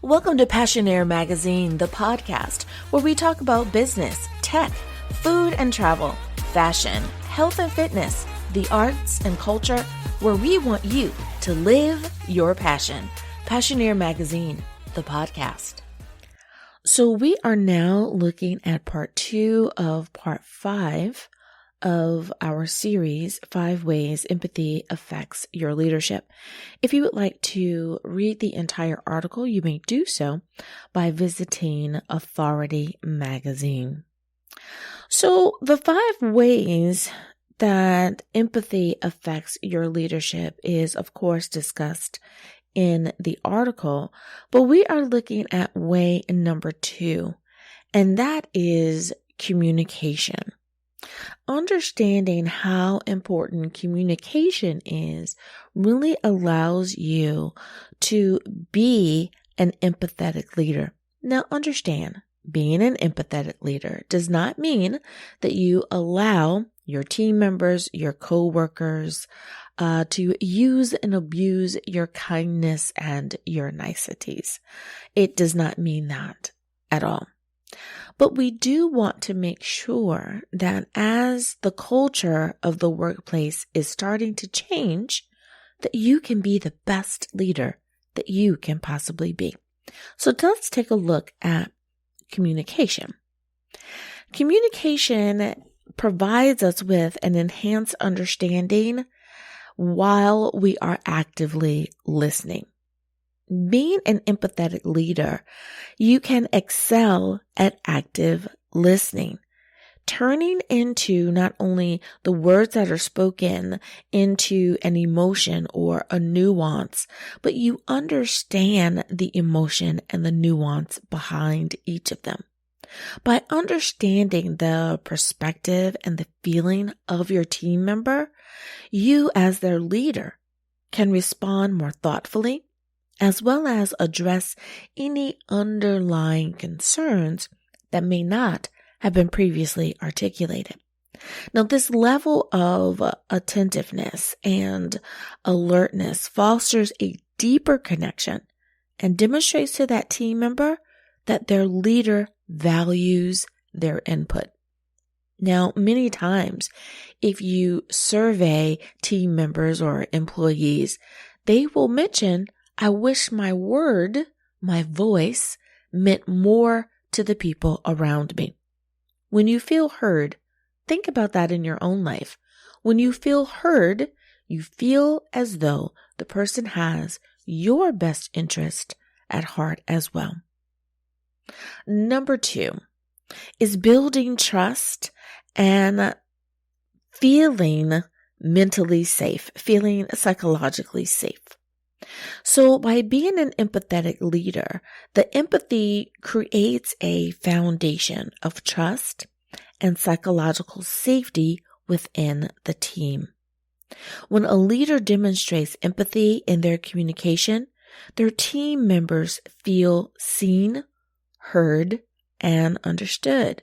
Welcome to Passionaire-magazine, the podcast where we talk about business, tech, food and travel, fashion, health and fitness, the arts and culture, where we want you to live your passion. Passionaire-magazine, the podcast. So we are now looking at part 2 of part 5 of our series, 5 Ways Empathy Affects Your Leadership. If you would like to read the entire article, you may do so by visiting Authority Magazine. So the 5 ways that empathy affects your leadership is, of course, discussed in the article, but we are looking at way number 2, and that is communication. Understanding how important communication is really allows you to be an empathetic leader. Now understand, being an empathetic leader does not mean that you allow your team members, your coworkers, to use and abuse your kindness and your niceties. It does not mean that at all. But we do want to make sure that as the culture of the workplace is starting to change, that you can be the best leader that you can possibly be. So let's take a look at communication. Communication provides us with an enhanced understanding while we are actively listening. Being an empathetic leader, you can excel at active listening, turning into not only the words that are spoken into an emotion or a nuance, but you understand the emotion and the nuance behind each of them. By understanding the perspective and the feeling of your team member, you as their leader can respond more thoughtfully, as well as address any underlying concerns that may not have been previously articulated. Now, this level of attentiveness and alertness fosters a deeper connection and demonstrates to that team member that their leader values their input. Now, many times, if you survey team members or employees, they will mention, I wish my word, my voice, meant more to the people around me. When you feel heard, think about that in your own life. When you feel heard, you feel as though the person has your best interest at heart as well. Number 2 is building trust and feeling mentally safe, feeling psychologically safe. So by being an empathetic leader, the empathy creates a foundation of trust and psychological safety within the team. When a leader demonstrates empathy in their communication, their team members feel seen, heard, and understood.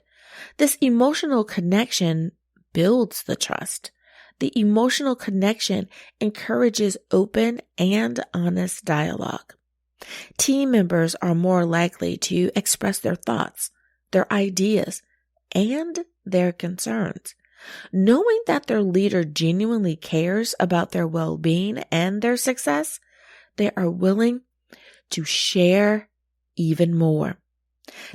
This emotional connection builds the trust. The emotional connection encourages open and honest dialogue. Team members are more likely to express their thoughts, their ideas, and their concerns. Knowing that their leader genuinely cares about their well-being and their success, they are willing to share even more.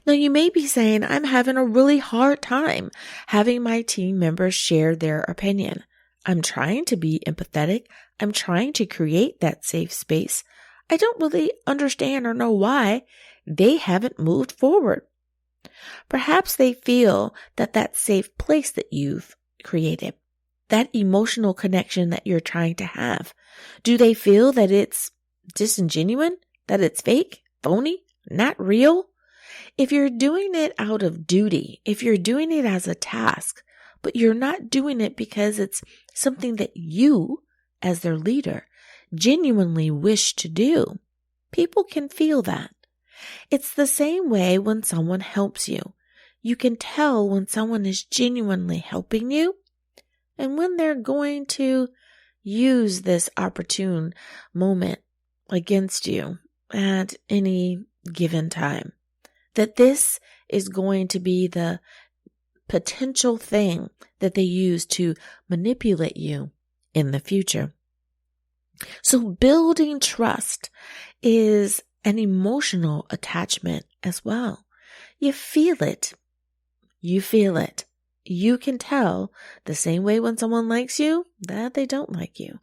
Now, you may be saying, I'm having a really hard time having my team members share their opinion. I'm trying to be empathetic. I'm trying to create that safe space. I don't really understand or know why they haven't moved forward. Perhaps they feel that safe place that you've created, that emotional connection that you're trying to have, do they feel that it's disingenuous, that it's fake, phony, not real? If you're doing it out of duty, if you're doing it as a task, but you're not doing it because it's something that you, as their leader, genuinely wish to do, people can feel that. It's the same way when someone helps you. You can tell when someone is genuinely helping you and when they're going to use this opportune moment against you at any given time. That this is going to be the potential thing that they use to manipulate you in the future. So building trust is an emotional attachment as well. You feel it. You feel it. You can tell the same way when someone likes you that they don't like you.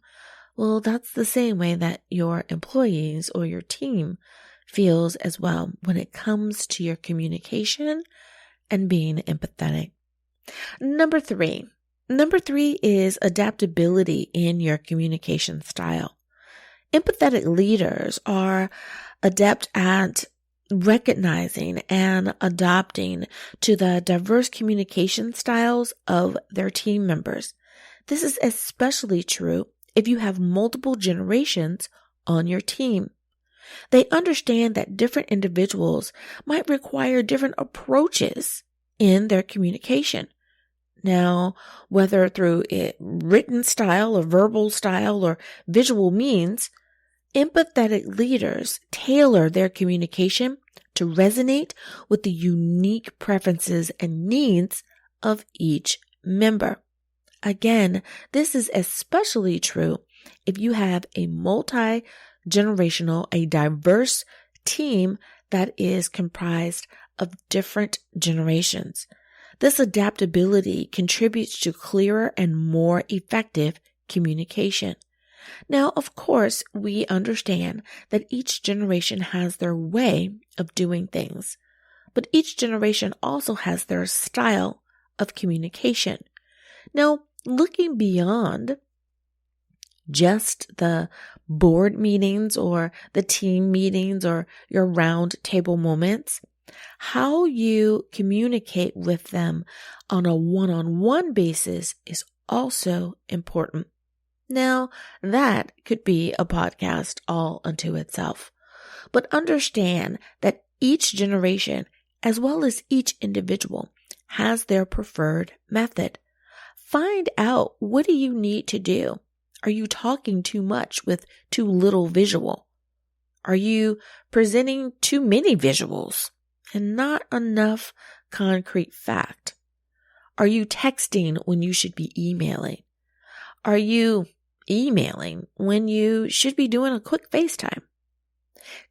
Well, that's the same way that your employees or your team feels as well when it comes to your communication and being empathetic. Number three is adaptability in your communication style. Empathetic leaders are adept at recognizing and adapting to the diverse communication styles of their team members. This is especially true if you have multiple generations on your team. They understand that different individuals might require different approaches in their communication. Now, whether through a written style or verbal style or visual means, empathetic leaders tailor their communication to resonate with the unique preferences and needs of each member. Again, this is especially true if you have a multi-generational, a diverse team that is comprised of different generations. This adaptability contributes to clearer and more effective communication. Now, of course, we understand that each generation has their way of doing things, but each generation also has their style of communication. Now, looking beyond just the board meetings or the team meetings or your round table moments, how you communicate with them on a one-on-one basis is also important. Now, that could be a podcast all unto itself. But understand that each generation, as well as each individual, has their preferred method. Find out, what do you need to do? Are you talking too much with too little visual? Are you presenting too many visuals and not enough concrete fact? Are you texting when you should be emailing? Are you emailing when you should be doing a quick FaceTime?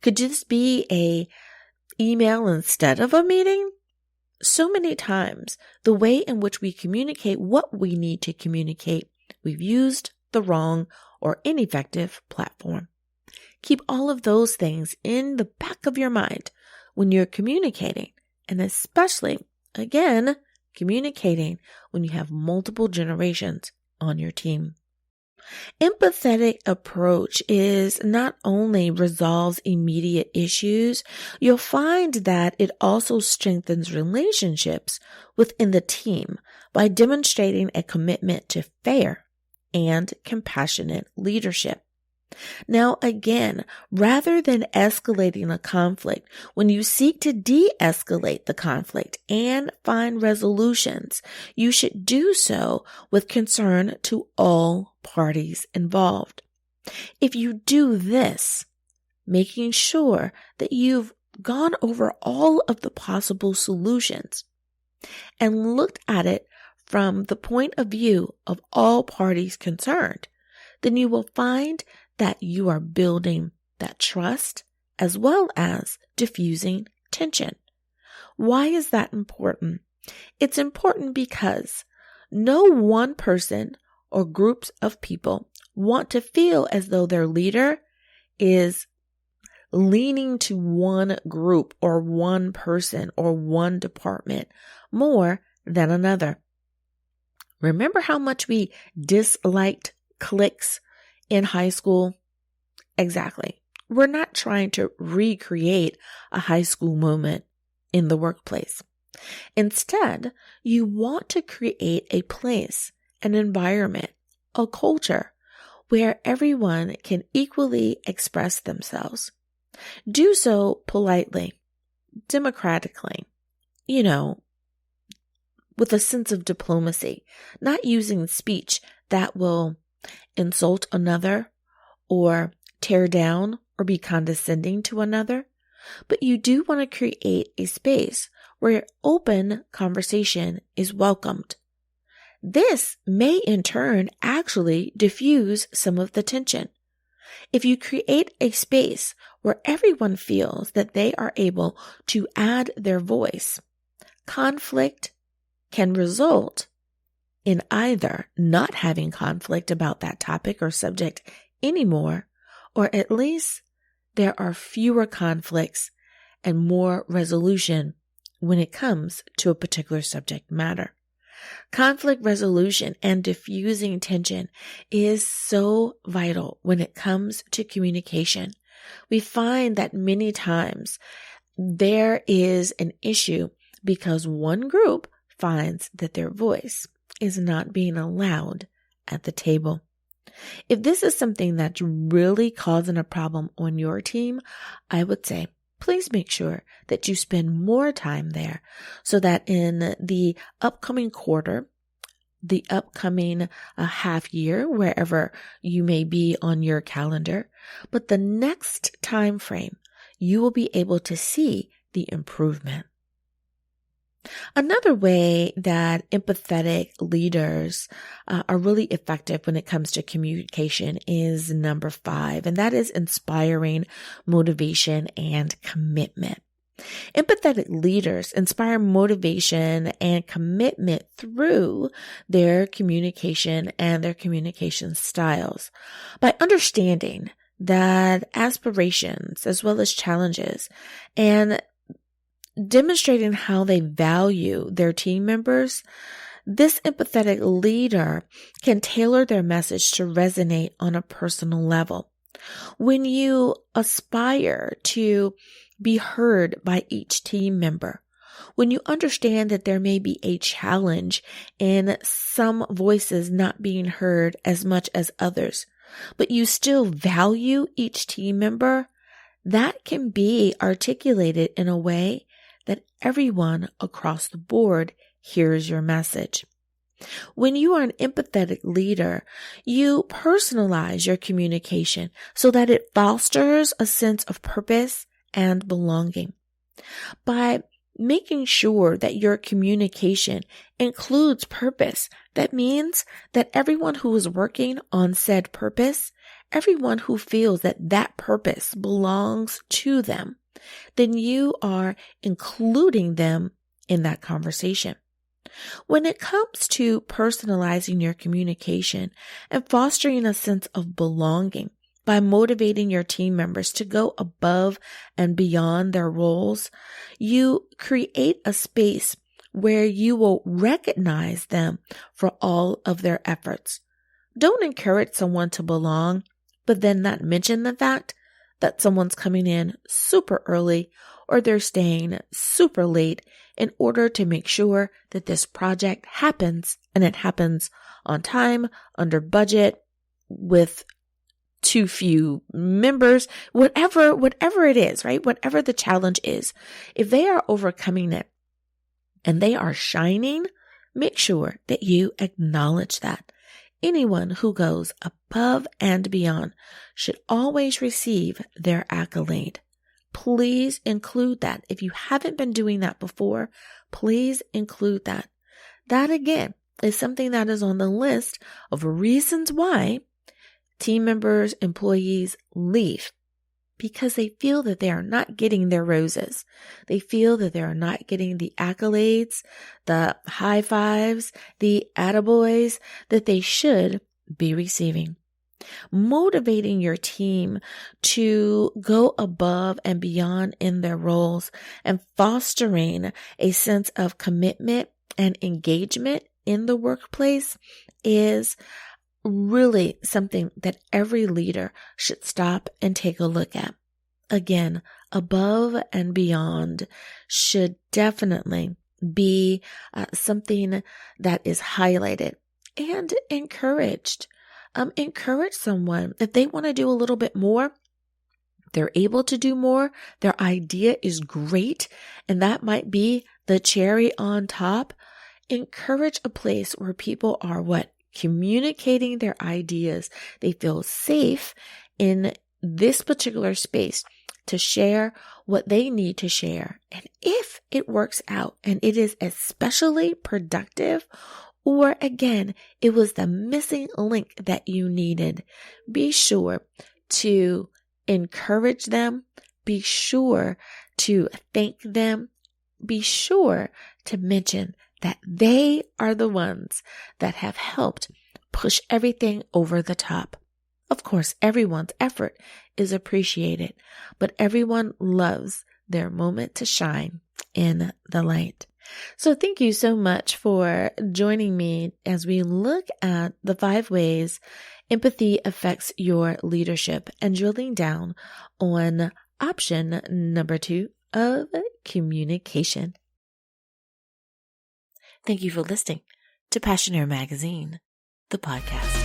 Could this be a email instead of a meeting? So many times, the way in which we communicate what we need to communicate, we've used the wrong or ineffective platform. Keep all of those things in the back of your mind when you're communicating, and especially, again, communicating when you have multiple generations on your team. Empathetic approach is not only resolves immediate issues, you'll find that it also strengthens relationships within the team by demonstrating a commitment to fair and compassionate leadership. Now, again, rather than escalating a conflict, when you seek to de-escalate the conflict and find resolutions, you should do so with concern to all parties involved. If you do this, making sure that you've gone over all of the possible solutions and looked at it from the point of view of all parties concerned, then you will find that you are building that trust as well as diffusing tension. Why is that important? It's important because no one person or groups of people want to feel as though their leader is leaning to one group or one person or one department more than another. Remember how much we disliked cliques in high school? Exactly. We're not trying to recreate a high school moment in the workplace. Instead, you want to create a place, an environment, a culture where everyone can equally express themselves. Do so politely, democratically, with a sense of diplomacy, not using speech that will insult another or tear down or be condescending to another, but you do want to create a space where open conversation is welcomed. This may in turn actually diffuse some of the tension. If you create a space where everyone feels that they are able to add their voice, conflict can result in either not having conflict about that topic or subject anymore, or at least there are fewer conflicts and more resolution when it comes to a particular subject matter. Conflict resolution and diffusing tension is so vital when it comes to communication. We find that many times there is an issue because one group finds that their voice is not being allowed at the table. If this is something that's really causing a problem on your team, I would say, please make sure that you spend more time there so that in the upcoming quarter, the upcoming half year, wherever you may be on your calendar, but the next time frame, you will be able to see the improvement. Another way that empathetic leaders are really effective when it comes to communication is number 5, and that is inspiring motivation and commitment. Empathetic leaders inspire motivation and commitment through their communication and their communication styles. By understanding that aspirations as well as challenges and demonstrating how they value their team members, this empathetic leader can tailor their message to resonate on a personal level. When you aspire to be heard by each team member, when you understand that there may be a challenge in some voices not being heard as much as others, but you still value each team member, that can be articulated in a way that everyone across the board hears your message. When you are an empathetic leader, you personalize your communication so that it fosters a sense of purpose and belonging. By making sure that your communication includes purpose, that means that everyone who is working on said purpose, everyone who feels that that purpose belongs to them, then you are including them in that conversation. When it comes to personalizing your communication and fostering a sense of belonging by motivating your team members to go above and beyond their roles, you create a space where you will recognize them for all of their efforts. Don't encourage someone to belong, but then not mention the fact that someone's coming in super early or they're staying super late in order to make sure that this project happens, and it happens on time, under budget, with too few members, whatever it is, right? Whatever the challenge is, if they are overcoming it and they are shining, make sure that you acknowledge that. Anyone who goes above and beyond should always receive their accolade. Please include that. If you haven't been doing that before, please include that. That again is something that is on the list of reasons why team members, employees leave, because they feel that they are not getting their roses. They feel that they are not getting the accolades, the high fives, the attaboys that they should be receiving. Motivating your team to go above and beyond in their roles and fostering a sense of commitment and engagement in the workplace is really something that every leader should stop and take a look at. Again, above and beyond should definitely be something that is highlighted and encouraged. Encourage someone if they want to do a little bit more. They're able to do more. Their idea is great, and that might be the cherry on top. Encourage a place where people are communicating their ideas. They feel safe in this particular space to share what they need to share. And if it works out and it is especially productive, or again, it was the missing link that you needed, be sure to encourage them. Be sure to thank them. Be sure to mention that they are the ones that have helped push everything over the top. Of course, everyone's effort is appreciated, but everyone loves their moment to shine in the light. So thank you so much for joining me as we look at the 5 ways empathy affects your leadership and drilling down on option number 2 of communication. Thank you for listening to Passionaire Magazine, the podcast.